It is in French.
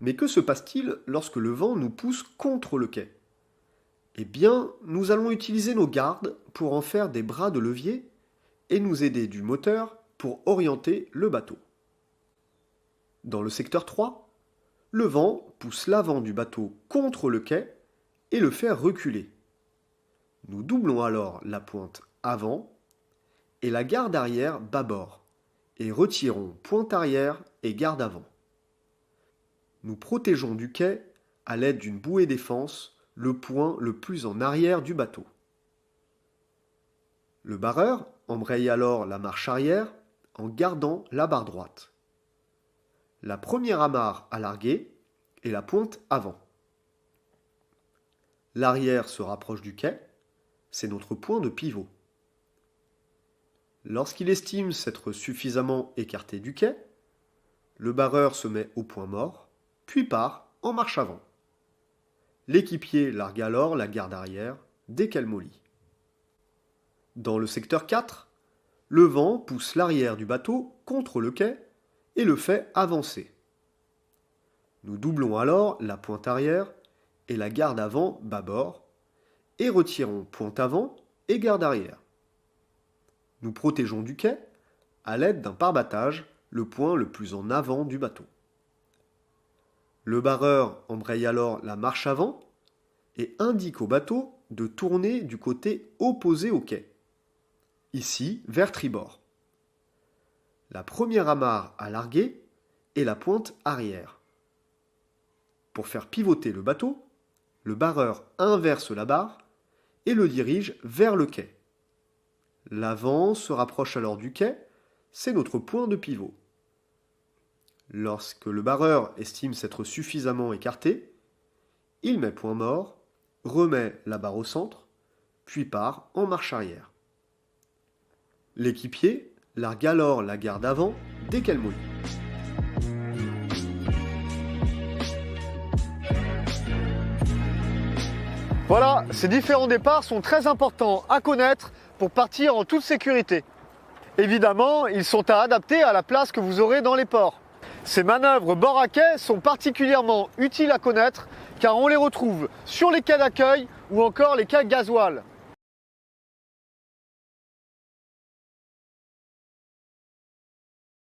Mais que se passe-t-il lorsque le vent nous pousse contre le quai? Eh bien, nous allons utiliser nos gardes pour en faire des bras de levier et nous aider du moteur pour orienter le bateau. Dans le secteur 3, le vent pousse l'avant du bateau contre le quai et le fait reculer. Nous doublons alors la pointe avant et la garde arrière bâbord et retirons pointe arrière et garde avant. Nous protégeons du quai à l'aide d'une bouée défense le point le plus en arrière du bateau. Le barreur embraye alors la marche arrière en gardant la barre droite. La première amarre à larguer et la pointe avant. L'arrière se rapproche du quai, c'est notre point de pivot. Lorsqu'il estime s'être suffisamment écarté du quai, le barreur se met au point mort, puis part en marche avant. L'équipier largue alors la garde arrière dès qu'elle mollit. Dans le secteur 4, le vent pousse l'arrière du bateau contre le quai et le fait avancer. Nous doublons alors la pointe arrière et la garde avant bâbord et retirons pointe avant et garde arrière. Nous protégeons du quai à l'aide d'un pare-battage le point le plus en avant du bateau. Le barreur embraye alors la marche avant et indique au bateau de tourner du côté opposé au quai, ici vers tribord. La première amarre à larguer et la pointe arrière. Pour faire pivoter le bateau, le barreur inverse la barre et le dirige vers le quai. L'avant se rapproche alors du quai, c'est notre point de pivot. Lorsque le barreur estime s'être suffisamment écarté, il met point mort, remet la barre au centre, puis part en marche arrière. L'équipier largue alors la garde avant dès qu'elle mollit. Voilà, ces différents départs sont très importants à connaître pour partir en toute sécurité. Évidemment, ils sont à adapter à la place que vous aurez dans les ports. Ces manœuvres bord à quai sont particulièrement utiles à connaître car on les retrouve sur les quais d'accueil ou encore les quais gasoil.